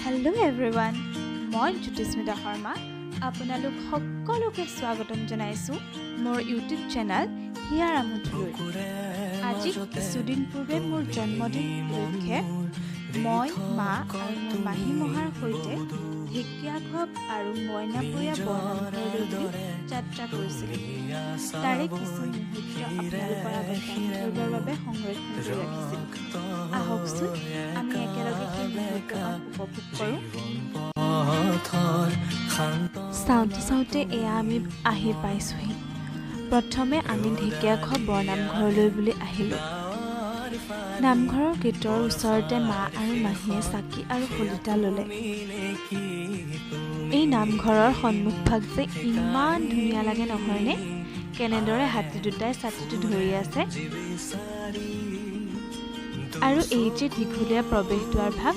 Hello' everyone, মই জ্যোতিস্মিতা শৰ্মা আপোনালোক সকলোকে স্বাগতম জনাইছোঁ মোৰ ইউটিউব চেনেল হিয়াৰ আমঠুলৈ। আজি কিছুদিন পূৰ্বে মোৰ জন্মদিন উপলক্ষে মই মা আৰু মোৰ মাহী মহাৰ সৈতে ঢেকীয়াখোৱা আৰু মইনাপৰীয়া বৰনামঘৰলৈ যাত্ৰা কৰিছিলোঁ। তাৰে কিছু মুহূৰ্ত আপোনালোকৰ আগত দাঙি ধৰিবৰ বাবে সংৰক্ষণ কৰি ৰাখিছিলোঁ। আহকচোন আমি একেলগে সেই মুহূৰ্তখন উপভোগ কৰোঁ। চাওঁতে চাওঁতে এয়া আমি আহি পাইছোঁহি। প্ৰথমে আমি ঢেকীয়াখোৱা বৰনামঘৰলৈ বুলি আহিলোঁ। নামঘৰৰ গেটৰ ওচৰতে মা আৰু মাহীয়ে চাকি আৰু শলিতা ল'লে। এই নামঘৰৰ সন্মুখভাগ যে ইমান ধুনীয়া লাগে নহয়নে? কেনেদৰে হাতী দুটাই ছাতিটো ধৰি আছে আৰু এই যে দীঘলীয়া প্ৰৱেশদ্বাৰ ভাগ,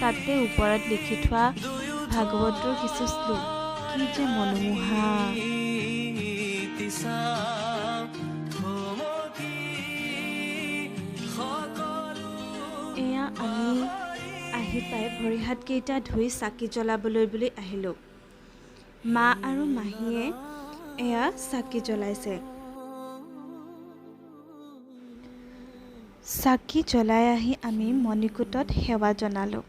তাতে ওপৰত লিখি থোৱা ভাগৱতৰ কিছু শ্লোক, কি যে মনোমোহা। এয়া আমি আহি পাই ভৰি হাতকেইটা ধুই চাকি জ্বলাবলৈ বুলি আহিলোঁ। মা আৰু মাহীয়ে এয়া চাকি জ্বলাইছে। চাকি জ্বলাই আহি আমি মণিকূটত সেৱা জনালোঁ।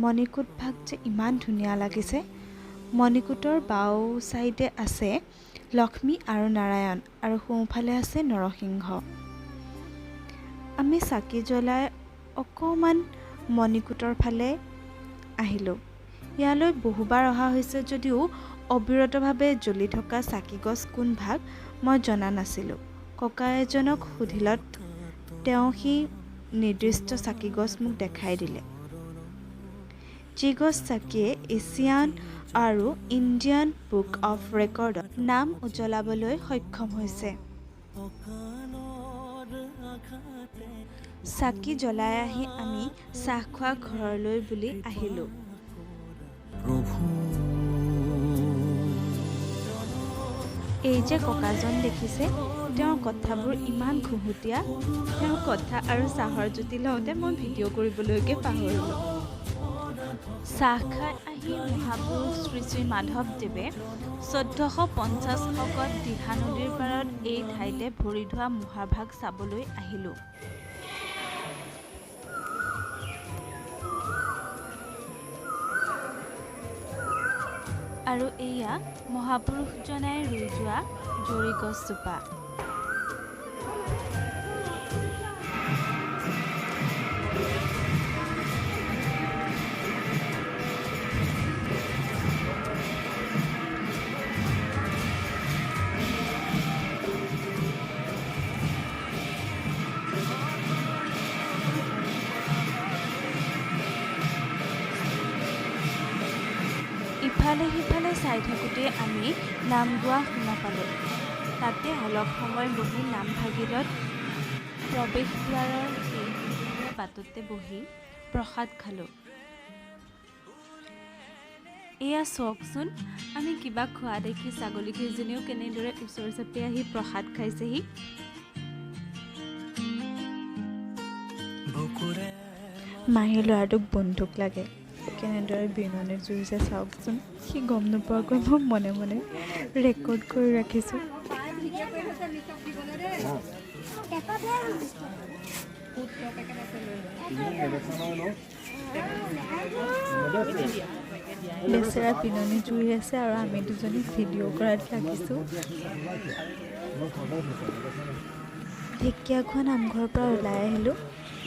মণিকূট ভাগ যে ইমান ধুনীয়া লাগিছে। মণিকূটৰ বাওঁ ছাইডে আছে লক্ষ্মী আৰু নাৰায়ণ আৰু সোঁফালে আছে নৰসিংহ। আমি চাকি জ্বলাই অকণমান মণিকূটৰ ফালে আহিলোঁ। ইয়ালৈ বহুবাৰ অহা হৈছে যদিও অবিৰতভাৱে জ্বলি থকা চাকিগছ কোন ভাগ মই জনা নাছিলোঁ। ককা এজনক সুধিলত তেওঁ সেই নিৰ্দিষ্ট চাকিগছ মোক দেখাই দিলে, যিগছ চাকিয়ে এছিয়ান আৰু ইণ্ডিয়ান বুক অফ ৰেকৰ্ডত নাম উজ্বলাবলৈ সক্ষম হৈছে। চাকি জ্বলাই আহি আমি চাহ খোৱা ঘৰলৈ বুলি আহিলোঁ। এই যে ককাজন দেখিছে, তেওঁৰ কথাবোৰ ইমান ঘুহুতীয়া। তেওঁৰ কথা আৰু চাহৰ জুতি লওঁতে মই ভিডিঅ' কৰিবলৈকে পাহৰিলোঁ। চাহ খাই আহি মহাপুৰুষ শ্ৰী শ্ৰী মাধৱদেৱে 1450 শকত দিহা নদীৰ পাৰত এই ঠাইতে ভৰি ধোৱা মহাভাগ চাবলৈ আহিলোঁ। আৰু এয়া মহাপুৰুষজনাই ৰুই যোৱা জৰি গছজোপা। ইফালে সিফালে চাই থাকোঁতে আমি নাম গোৱা শুনা পালোঁ। তাতে অলপ সময় বহি নাম ভাগিলত প্ৰৱেশদ্বাৰৰ সেই বাটতে বহি প্ৰসাদ খালোঁ। এয়া চাওকচোন, আমি কিবা খোৱা দেখি ছাগলীকেইজনীও কেনেদৰে ওচৰ চাপি আহি প্ৰসাদ খাইছেহি। মাহীৰ ল'ৰাটোক বন্দুক লাগে, কেনেদৰে বিননিত জুৰিছে চাওকচোন। সি গম নোপোৱাকৈ মই মনে মনে ৰেকৰ্ড কৰি ৰাখিছোঁ। বেচেৰা পিননি জুৰি আছে আৰু আমি দুজনী ভিডিঅ' কৰাত লাগিছোঁ। ঢেকীয়াখোৱা নামঘৰৰ পৰা ওলাই আহিলোঁ।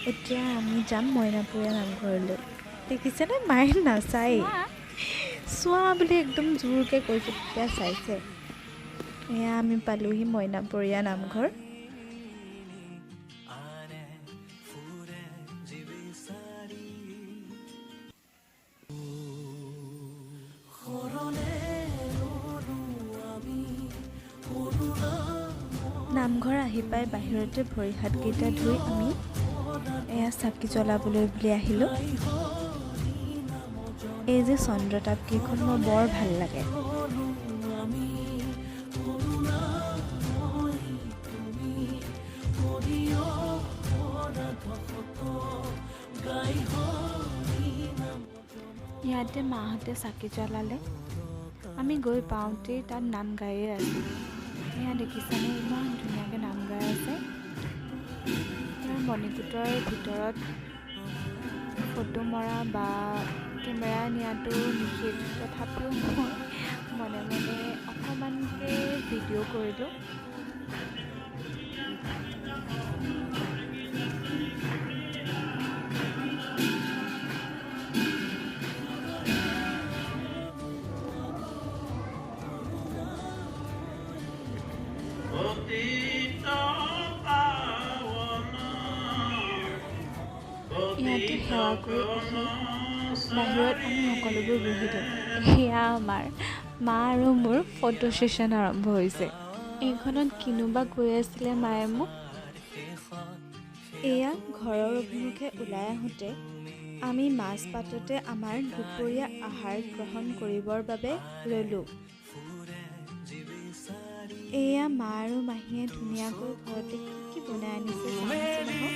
এতিয়া আমি যাম মইনাপৰীয়া নামঘৰলৈ। দেখিছেনে, মায়ে নাচাই, চোৱা বুলি একদম জোৰকৈ কৈছোঁ, তেতিয়া চাইছে। এয়া আমি পালোহি মইনাপৰীয়া নামঘৰ। নামঘৰ আহি পাই বাহিৰতে ভৰি হাতকেইটা ধুই আমি এয়া চাকি জ্বলাবলৈ বুলি আহিলোঁ। এই যে চন্দ্ৰতাপকেইখন মোৰ বৰ ভাল লাগে। ইয়াতে মাহঁতে চাকি জ্বলালে। আমি গৈ পাওঁতেই তাত নাম গায়ে আছে। এয়া দেখিছানে ইমান ধুনীয়াকৈ নাম গাই আছে। ইয়াৰ মণিকূটৰ ভিতৰত ফটো মৰা বা কেমেৰা নিয়াটো নিষেধ, তথাপিও মই মনে মনে অকণমানকৈ ভিডিঅ' কৰিলোঁ। ইয়াতে সেৱা কৰি আহি বাহিৰত আমি সকলোবোৰ বহিলোঁ। এয়া আমাৰ মা আৰু মোৰ ফটো ছেশ্যন আৰম্ভ হৈছে। এইখনত কিনোবা কৈ আছিলে মায়ে মোক। এয়া ঘৰৰ অভিমুখে ওলাই আহোঁতে আমি মাজবাটতে আমাৰ দুপৰীয়া আহাৰ গ্ৰহণ কৰিবৰ বাবে ৰ'লোঁ। এয়া মা আৰু মাহীয়ে ধুনীয়াকৈ ঘৰতে কি বনাই আনিছে চাওঁচোন আকৌ।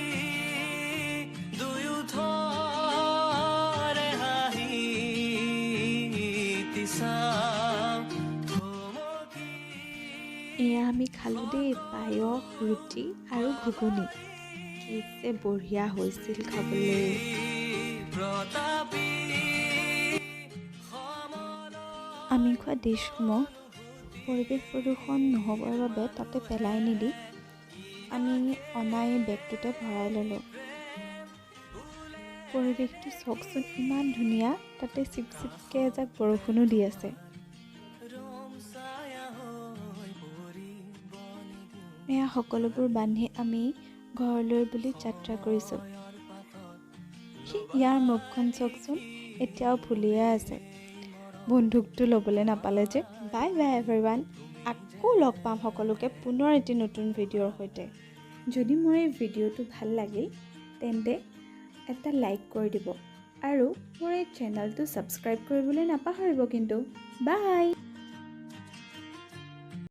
এয়া আমি খালোঁ দেই পায়স, ৰুটি আৰু ঘুগুনি। কি যে বঢ়িয়া হৈছিল খাবলৈ। আমি খোৱা ডিছসমূহ পৰিৱেশ প্ৰদূষণ নহ'বৰ বাবে তাতে পেলাই নিদি আমি অনা এই বেগটোতে ভৰাই ল'লোঁ। পৰিৱেশটো চাওকচোন ইমান ধুনীয়া, তাতে চিপ চিপকৈ এজাক বৰষুণো দি আছে। এয়া সকলোবোৰ বান্ধি আমি ঘৰলৈ বুলি যাত্ৰা কৰিছোঁ। ইয়াৰ মুখখন চাওকচোন এতিয়াও ফুলিয়ে আছে। বন্দুকটো ল'বলৈ নাপালে যে। Bye bye everyone. আকৌ লগ পাম সকলোকে পুনৰ এটি নতুন ভিডিঅ'ৰ সৈতে। যদি মোৰ এই ভিডিঅ'টো ভাল লাগিল তেন্তে এটা লাইক কৰি দিব আৰু মোৰ এই চেনেলটো ছাবস্ক্ৰাইব কৰিবলৈ নাপাহৰিব কিন্তু। বাই।